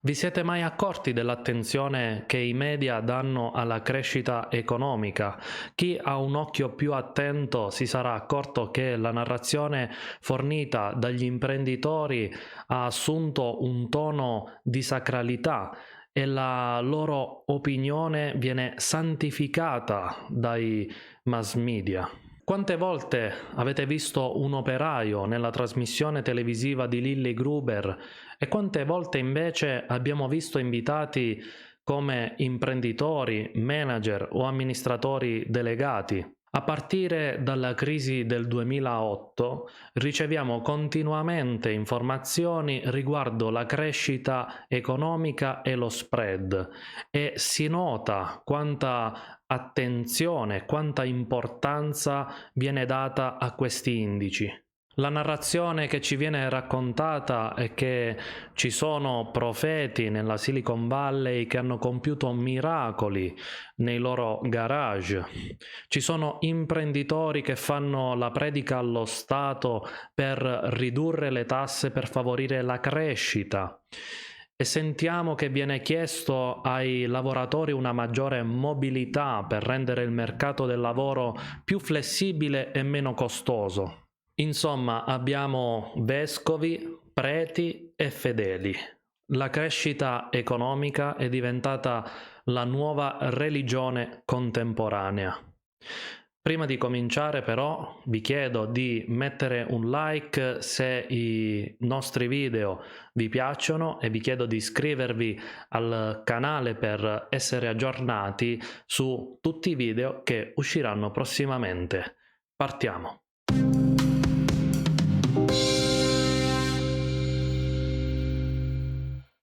Vi siete mai accorti dell'attenzione che i media danno alla crescita economica? Chi ha un occhio più attento si sarà accorto che la narrazione fornita dagli imprenditori ha assunto un tono di sacralità e la loro opinione viene santificata dai mass media. Quante volte avete visto un operaio nella trasmissione televisiva di Lilly Gruber e quante volte invece abbiamo visto invitati come imprenditori, manager o amministratori delegati? A partire dalla crisi del 2008 riceviamo continuamente informazioni riguardo la crescita economica e lo spread e si nota quanta attenzione, quanta importanza viene data a questi indici. La narrazione che ci viene raccontata è che ci sono profeti nella Silicon Valley che hanno compiuto miracoli nei loro garage. Ci sono imprenditori che fanno la predica allo Stato per ridurre le tasse per favorire la crescita. E sentiamo che viene chiesto ai lavoratori una maggiore mobilità per rendere il mercato del lavoro più flessibile e meno costoso. Insomma, abbiamo vescovi, preti e fedeli. La crescita economica è diventata la nuova religione contemporanea. Prima di cominciare però vi chiedo di mettere un like se i nostri video vi piacciono e vi chiedo di iscrivervi al canale per essere aggiornati su tutti i video che usciranno prossimamente. Partiamo!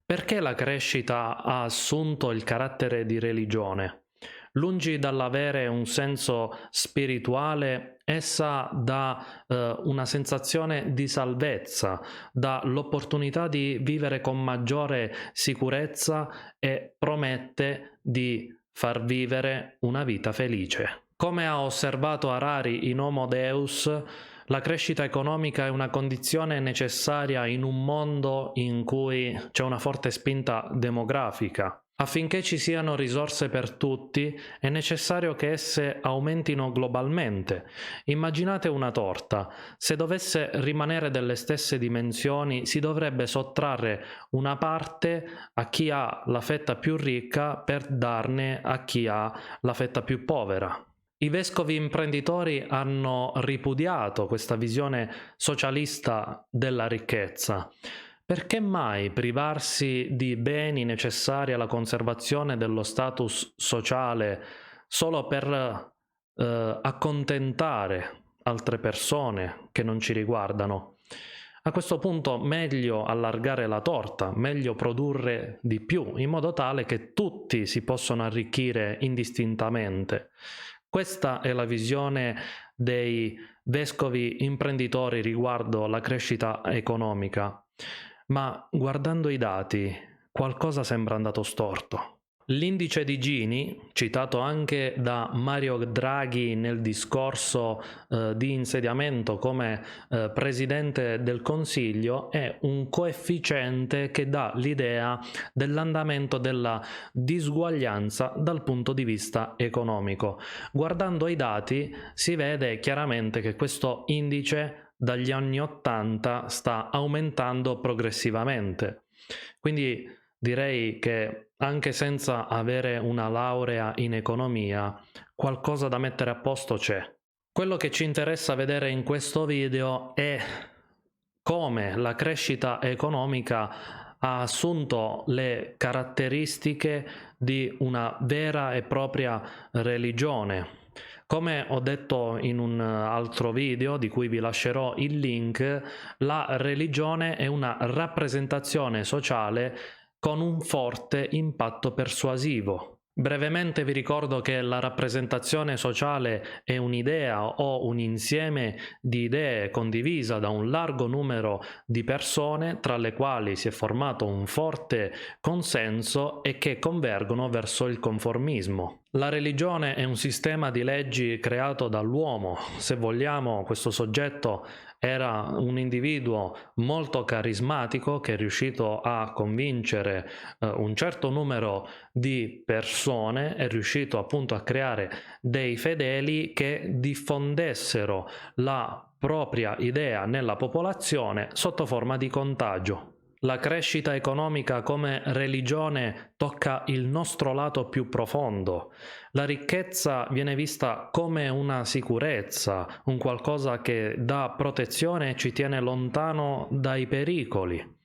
Perché la crescita ha assunto il carattere di religione? Lungi dall'avere un senso spirituale, essa dà una sensazione di salvezza, dà l'opportunità di vivere con maggiore sicurezza e promette di far vivere una vita felice. Come ha osservato Harari in Homo Deus, la crescita economica è una condizione necessaria in un mondo in cui c'è una forte spinta demografica. Affinché ci siano risorse per tutti, è necessario che esse aumentino globalmente. Immaginate una torta. Se dovesse rimanere delle stesse dimensioni, si dovrebbe sottrarre una parte a chi ha la fetta più ricca per darne a chi ha la fetta più povera. I vescovi imprenditori hanno ripudiato questa visione socialista della ricchezza. Perché mai privarsi di beni necessari alla conservazione dello status sociale solo per accontentare altre persone che non ci riguardano? A questo punto meglio allargare la torta, meglio produrre di più, in modo tale che tutti si possano arricchire indistintamente. Questa è la visione dei vescovi imprenditori riguardo la crescita economica. Ma guardando i dati, qualcosa sembra andato storto. L'indice di Gini, citato anche da Mario Draghi nel discorso di insediamento come Presidente del Consiglio, è un coefficiente che dà l'idea dell'andamento della disuguaglianza dal punto di vista economico. Guardando i dati si vede chiaramente che questo indice dagli anni 80 sta aumentando progressivamente. Quindi direi che anche senza avere una laurea in economia, qualcosa da mettere a posto c'è. Quello che ci interessa vedere in questo video è come la crescita economica ha assunto le caratteristiche di una vera e propria religione. Come ho detto in un altro video, di cui vi lascerò il link, la religione è una rappresentazione sociale con un forte impatto persuasivo. Brevemente vi ricordo che la rappresentazione sociale è un'idea o un insieme di idee condivisa da un largo numero di persone tra le quali si è formato un forte consenso e che convergono verso il conformismo. La religione è un sistema di leggi creato dall'uomo. Se vogliamo, questo soggetto era un individuo molto carismatico che è riuscito a convincere un certo numero di persone, è riuscito appunto a creare dei fedeli che diffondessero la propria idea nella popolazione sotto forma di contagio. La crescita economica come religione tocca il nostro lato più profondo. La ricchezza viene vista come una sicurezza, un qualcosa che dà protezione e ci tiene lontano dai pericoli.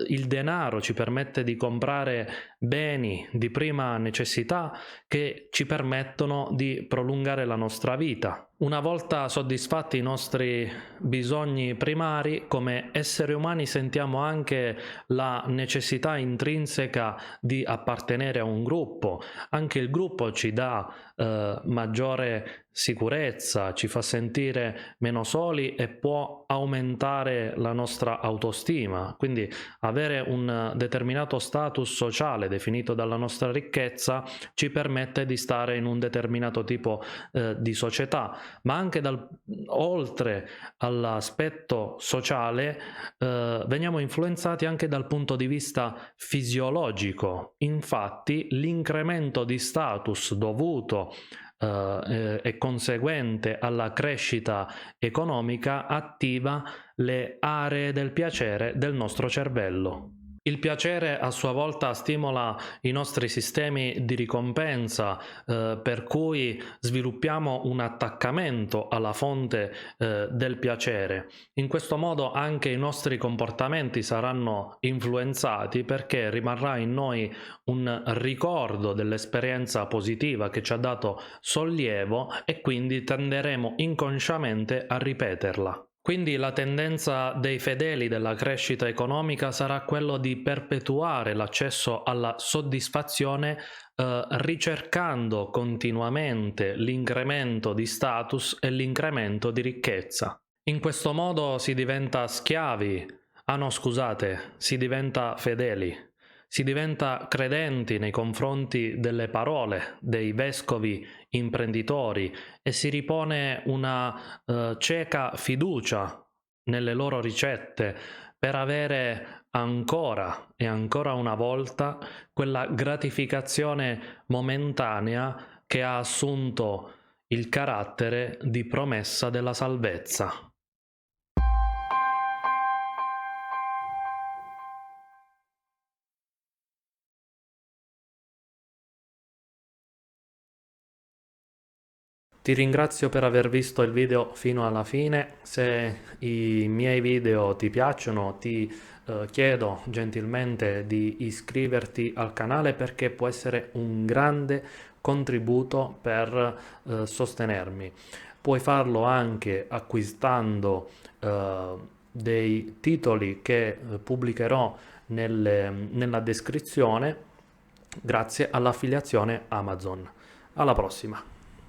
Il denaro ci permette di comprare beni di prima necessità che ci permettono di prolungare la nostra vita. Una volta soddisfatti i nostri bisogni primari, come esseri umani sentiamo anche la necessità intrinseca di appartenere a un gruppo. Anche il gruppo ci dà maggiore sicurezza, ci fa sentire meno soli e può aumentare la nostra autostima. Quindi avere un determinato status sociale definito dalla nostra ricchezza ci permette di stare in un determinato tipo di società, ma anche oltre all'aspetto sociale veniamo influenzati anche dal punto di vista fisiologico. Infatti l'incremento di status dovuto e conseguente alla crescita economica attiva le aree del piacere del nostro cervello. Il piacere a sua volta stimola i nostri sistemi di ricompensa, per cui sviluppiamo un attaccamento alla fonte del piacere. In questo modo anche i nostri comportamenti saranno influenzati, perché rimarrà in noi un ricordo dell'esperienza positiva che ci ha dato sollievo e quindi tenderemo inconsciamente a ripeterla. Quindi la tendenza dei fedeli della crescita economica sarà quello di perpetuare l'accesso alla soddisfazione ricercando continuamente l'incremento di status e l'incremento di ricchezza. In questo modo si diventa schiavi, si diventa fedeli. Si diventa credenti nei confronti delle parole dei vescovi imprenditori e si ripone una cieca fiducia nelle loro ricette per avere ancora e ancora una volta quella gratificazione momentanea che ha assunto il carattere di promessa della salvezza. Ti ringrazio per aver visto il video fino alla fine. Se i miei video ti piacciono, ti chiedo gentilmente di iscriverti al canale, perché può essere un grande contributo per sostenermi. Puoi farlo anche acquistando dei titoli che pubblicherò nella descrizione, grazie all'affiliazione Amazon. Alla prossima!